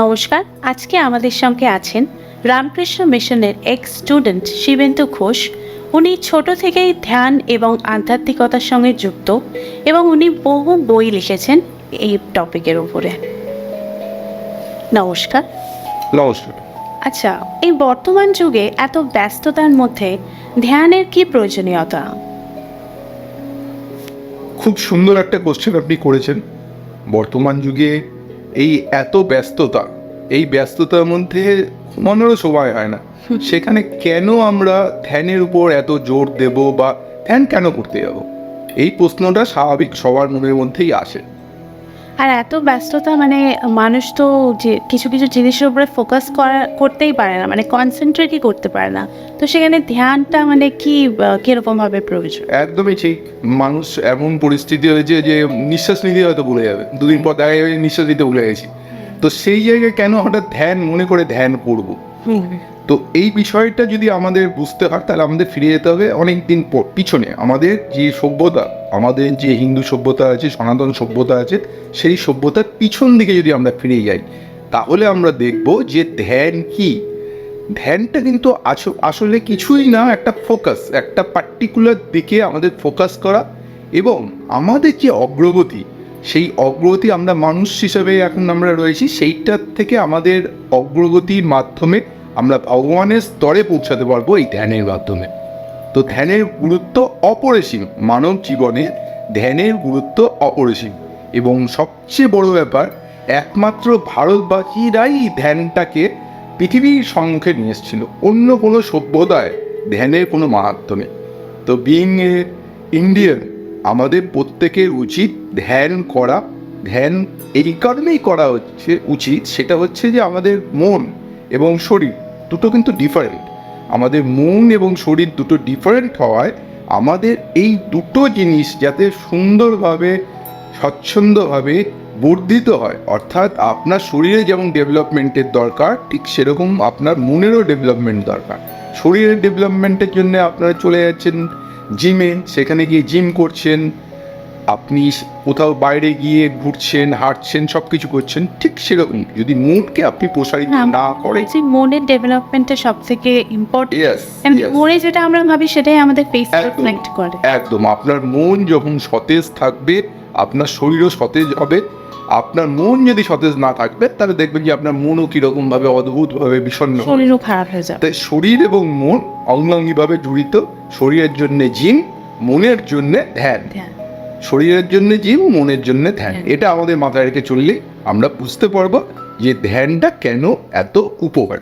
নমস্কার, আজকে আমাদের সঙ্গে আছেন রামকৃষ্ণ মিশনের এক্স স্টুডেন্ট শিবেন্দু ঘোষ। উনি ছোট থেকেই ধ্যান এবং আধ্যাত্মিকতার সঙ্গে যুক্ত এবং উনি বহু বই লিখেছেন এই টপিকের উপরে। নমস্কার। নমস্কার। আচ্ছা, এই বর্তমান যুগে এত ব্যস্ততার মধ্যে ধ্যানের কি প্রয়োজনীয়তা? খুব সুন্দর একটা কোশ্চেন আপনি করেছেন। বর্তমান যুগে এই এত ব্যস্ততা, এই ব্যস্ততার মধ্যে মনেরও সময় হয় না, সেখানে কেন আমরা ধ্যানের উপর এত জোর দেব বা ধ্যান কেন করতে যাব, এই প্রশ্নটা স্বাভাবিক সবার মনের মধ্যেই আসে। আর এত ব্যস্ততা মানে মানুষ তো যে কিছু কিছু জিনিসের উপরে ফোকাস করতেই পারে না, মানে কনসেন্ট্রেটই করতে পারে না। তো সেখানে ধ্যানটা মানে কি কিরকমভাবে প্রয়োজন? একদমই ঠিক। মানুষ এমন পরিস্থিতি হয়েছে যে নিঃশ্বাস নিতে হয়তো ভুলে যাবে, দুদিন পর দেখা যাবে নিঃশ্বাস নিতে ভুলে গেছি। তো সেই জায়গায় কেন হঠাৎ ধ্যান মনে করে ধ্যান করব? তো এই বিষয়টা যদি আমাদের বুঝতে হয় তাহলে আমাদের ফিরে যেতে হবে অনেক দিন পিছনে। আমাদের যে সভ্যতা, আমাদের যে হিন্দু সভ্যতা আছে, সনাতন সভ্যতা আছে, সেই সভ্যতার পিছন দিকে যদি আমরা ফিরে যাই তাহলে আমরা দেখব যে ধ্যান কি। ধ্যানটা কিন্তু আসলে কিছুই না, একটা ফোকাস, একটা পার্টিকুলার দিকে আমাদের ফোকাস করা এবং আমাদের যে অগ্রগতি, সেই অগ্রগতি আমরা মানুষ হিসেবে এখন আমরা রয়েছি, সেইটার থেকে আমাদের অগ্রগতির মাধ্যমে আমরা ভগবানের স্তরে পৌঁছাতে পারবো এই ধ্যানের মাধ্যমে। তো ধ্যানের গুরুত্ব অপরিসীম, মানব জীবনে ধ্যানের গুরুত্ব অপরিসীম। এবং সবচেয়ে বড় ব্যাপার, একমাত্র ভারতবাসীরাই ধ্যানটাকে পৃথিবীর সম্মুখে নিয়ে এসেছিল, অন্য কোনো সভ্যতায় ধ্যানের কোনো মাহাত্ম্য নেই। তো বিইং এ ইন্ডিয়ান, আমাদের প্রত্যেকের উচিত ধ্যান করা। ধ্যান এই কারণেই করা উচিত, সেটা হচ্ছে যে আমাদের মন এবং শরীর দুটো কিন্তু ডিফারেন্ট। আমাদের মন এবং শরীর দুটো ডিফারেন্ট হওয়ায় আমাদের এই দুটো জিনিস যাতে সুন্দরভাবে স্বচ্ছন্দভাবে বর্ধিত হয়, অর্থাৎ আপনার শরীরে যেমন ডেভেলপমেন্টের দরকার, ঠিক সেরকম আপনার মনেরও ডেভেলপমেন্ট দরকার। শরীরের ডেভেলপমেন্টের জন্য আপনারা চলে যাচ্ছেন জিমে, সেখানে গিয়ে জিম করছেন, আপনি কোথাও বাইরে গিয়ে ঘুরছেন, হাঁটছেন, সব কিছু করছেন। ঠিক সেরকম যদি মুডকে আপনি প্রসারিত না করেন, মনের ডেভেলপমেন্টটা সব থেকে ইম্পর্টেন্ট। Yes. মনে যেটা আমরা ভাবি সেটাই আমাদের ফেস রিফ্লেক্ট করে। একদম, আপনার মন যখন সতেজ থাকবে আপনার শরীরও সতেজ হবে। আপনার মন যদি সতেজ না থাকবে তাহলে দেখবেন যে আপনার মনও কীরকমভাবে অদ্ভুতভাবে বিষণ্ণ, শরীরও খারাপ হয়ে যাবে। তাই শরীর এবং মন অঙ্গাঙ্গিভাবে জড়িত। শরীরের জন্যে জিম, মনের জন্যে ধ্যান। শরীরের জন্য জিম, মনের জন্য ধ্যান। এটা আমাদের মাথায় রেখে চললে আমরা বুঝতে পারবো যে ধ্যানটা কেন এত উপকার।